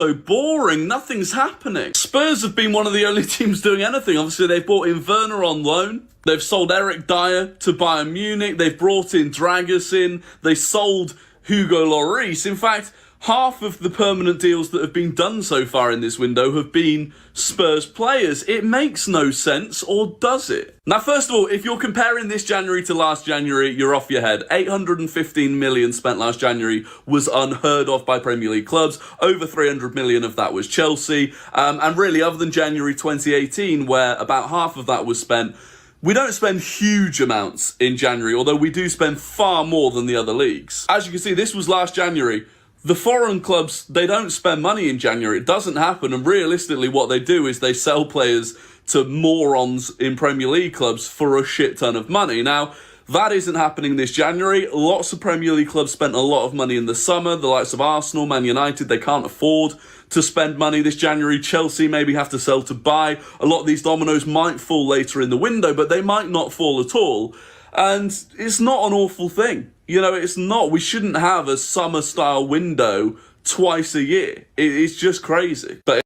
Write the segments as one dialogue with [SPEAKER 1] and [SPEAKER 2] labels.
[SPEAKER 1] So boring, nothing's happening. Spurs have been one of the only teams doing anything. Obviously, they've brought in Werner on loan. They've sold Eric Dyer to Bayern Munich. They've brought in Dragus in. They sold Hugo Lloris. In fact, half of the permanent deals that have been done so far in this window have been Spurs players. It makes no sense, or does it? Now, first of all, if you're comparing this January to last January, you're off your head. 815 million spent last January was unheard of by Premier League clubs. Over 300 million of that was Chelsea. And really, other than January 2018, where about half of that was spent, we don't spend huge amounts in January, although we do spend far more than the other leagues. As you can see, this was last January. The foreign clubs, they don't spend money in January. It doesn't happen. And realistically, what they do is they sell players to morons in Premier League clubs for a shit ton of money. Now, that isn't happening this January. Lots of Premier League clubs spent a lot of money in the summer. The likes of Arsenal, Man United, they can't afford to spend money this January. Chelsea maybe have to sell to buy. A lot of these dominoes might fall later in the window, but they might not fall at all. And it's not an awful thing. You know, it's not. We shouldn't have a summer-style window twice a year. It's just crazy. But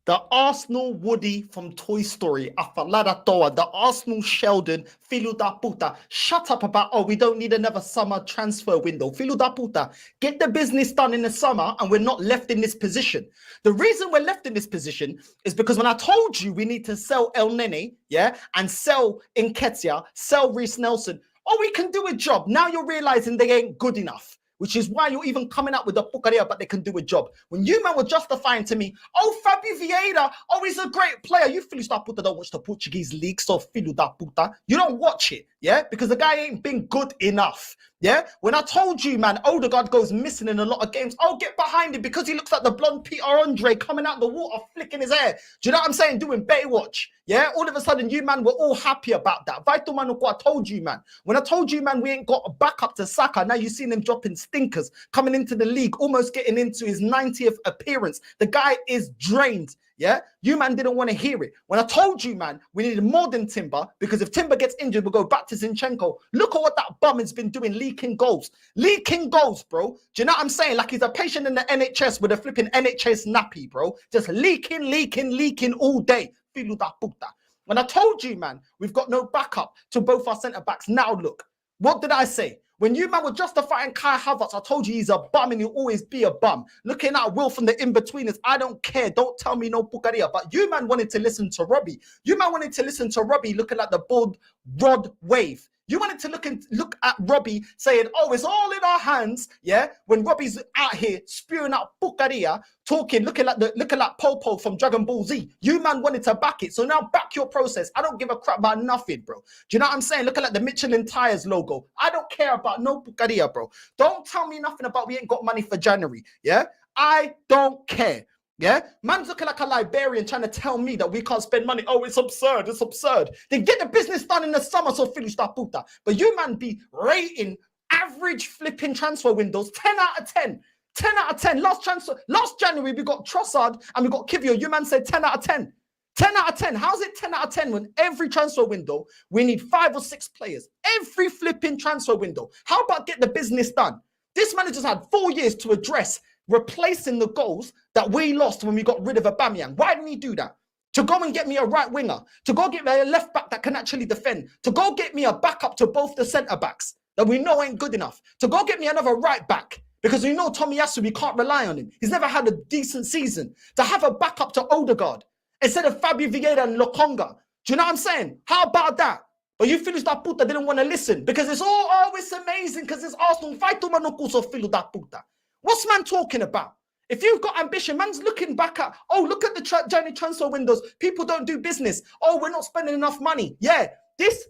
[SPEAKER 2] the Arsenal Woody from Toy Story, Afalada Toa, the Arsenal Sheldon, Filu da puta, shut up about, oh, we don't need another summer transfer window. Filu da puta, get the business done in the summer and we're not left in this position. The reason we're left in this position is because when I told you we need to sell El Nene, yeah, and sell Nketiah, sell Reece Nelson, oh, we can do a job. Now you're realizing they ain't good enough, which is why you're even coming up with the Pucaria, but they can do a job. When you, man, were justifying to me, oh, Fabio Vieira, oh, he's a great player. You Filho da puta don't watch the Portuguese league, so Filho da puta. You don't watch it, yeah? Because the guy ain't been good enough, yeah? When I told you, man, Odegaard goes missing in a lot of games, oh, get behind him because he looks like the blonde Peter Andre coming out the water, flicking his hair. Do you know what I'm saying? Doing Baywatch, yeah? All of a sudden, you, man, were all happy about that. Vital man, I told you, man. When I told you, man, we ain't got a backup to Saka, now you seen him dropping stinkers, coming into the league, almost getting into his 90th appearance. The guy is drained. Yeah, you man didn't want to hear it. When I told you, man, we needed more than Timber, because if Timber gets injured, we'll go back to Zinchenko. Look at what that bum has been doing, leaking goals. Leaking goals, bro. Do you know what I'm saying? Like he's a patient in the NHS with a flipping NHS nappy, bro. Just leaking all day. Filu da puta. When I told you, man, we've got no backup to both our centre-backs. Now look, what did I say? When you, man, were justifying Kai Havertz, I told you he's a bum and he'll always be a bum. Looking at Will from the in-betweeners, I don't care. Don't tell me no pucaria. But you, man, wanted to listen to Robbie. You, man, wanted to listen to Robbie looking at the board rod wave. You wanted to look at Robbie saying, oh, it's all in our hands, yeah? When Robbie's out here spewing out pucaria, talking, looking like Popo from Dragon Ball Z. You, man, wanted to back it. So now back your process. I don't give a crap about nothing, bro. Do you know what I'm saying? Looking at the Michelin Tires logo. I don't care about no pucaria, bro. Don't tell me nothing about we ain't got money for January, yeah? I don't care. Yeah, man's looking like a Liberian trying to tell me that we can't spend money. Oh, it's absurd. It's absurd. Then get the business done in the summer, so finish that puta. But you, man, be rating average flipping transfer windows 10 out of 10. 10 out of 10. Last January, we got Trossard and we got Kivio. You, man, said 10 out of 10. 10 out of 10. How's it 10 out of 10 when every transfer window, we need 5 or 6 players? Every flipping transfer window. How about get the business done? This manager's had 4 years to address replacing the goals that we lost when we got rid of Aubameyang. Why didn't he do that? To go and get me a right winger, to go get me a left back that can actually defend, to go get me a backup to both the centre backs that we know ain't good enough, to go get me another right back because we know Tomiyasu, we can't rely on him. He's never had a decent season. To have a backup to Odegaard instead of Fabio Vieira and Lokonga. Do you know what I'm saying? How about that? But you Filhos da puta didn't want to listen because it's all, oh, it's amazing because it's Arsenal. Vai tomar no cu, seu filho da puta. What's man talking about? If you've got ambition, man's looking back at, oh, look at the January transfer windows. People don't do business. Oh, we're not spending enough money. Yeah, this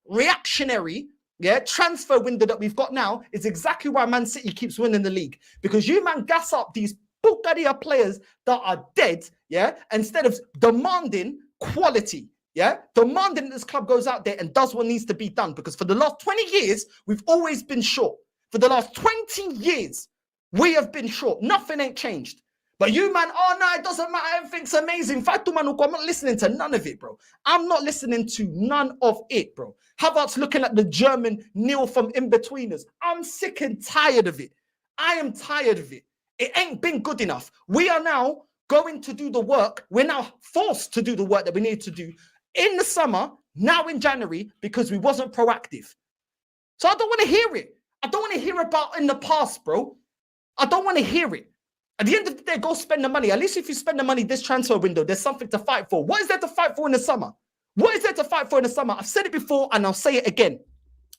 [SPEAKER 2] reactionary, yeah, transfer window that we've got now is exactly why Man City keeps winning the league. Because you, man, gas up these Bucaria players that are dead, yeah, instead of demanding quality. Yeah, demanding that this club goes out there and does what needs to be done. Because for the last 20 years, we've always been short. For the last 20 years, we have been short. Nothing ain't changed. But you, man, oh, no, it doesn't matter. Everything's amazing. I'm not listening to none of it, bro. I'm not listening to none of it, bro. Havertz looking at the German Neil from In-Betweeners. I'm sick and tired of it. I am tired of it. It ain't been good enough. We are now going to do the work. We're now forced to do the work that we need to do in the summer, now in January, because we wasn't proactive. So I don't want to hear it. I don't want to hear about in the past, bro. I don't want to hear it. At the end of the day, go spend the money. At least if you spend the money this transfer window, there's something to fight for. What is there to fight for in the summer? What is there to fight for in the summer? I've said it before and I'll say it again.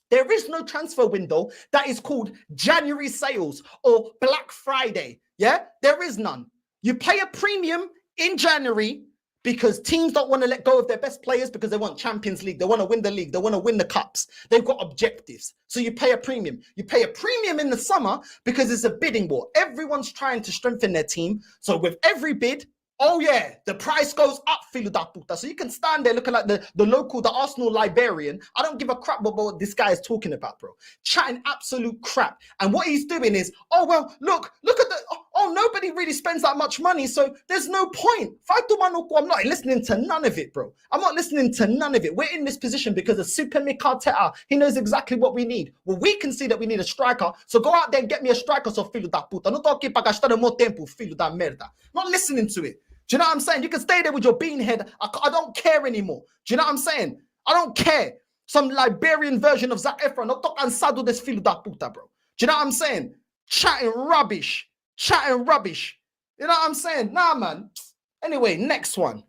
[SPEAKER 2] There is no transfer window that is called January sales or Black Friday. Yeah, there is none. You pay a premium in January because teams don't want to let go of their best players because they want Champions League. They want to win the league. They want to win the cups. They've got objectives. So you pay a premium. You pay a premium in the summer because it's a bidding war. Everyone's trying to strengthen their team. So with every bid, oh yeah, the price goes up, filho da puta. So you can stand there looking like the Arsenal librarian. I don't give a crap about what this guy is talking about, bro. Chatting absolute crap. And what he's doing is, oh, well, look at the, oh, nobody really spends that much money, so there's no point. I'm not listening to none of it, bro. I'm not listening to none of it. We're in this position because of Super Arteta. He knows exactly what we need. Well, we can see that we need a striker, so go out there and get me a striker, so filho da puta. Não tô aqui para gastar o meu tempo, filho da merda. Not listening to it. Do you know what I'm saying? You can stay there with your beanhead. I don't care anymore. Do you know what I'm saying? I don't care. Some Liberian version of Zac Efron. No tô cansado desse filho da puta, bro. Do you know what I'm saying? Chatting rubbish. You know what I'm saying? Nah, man. Anyway, next one.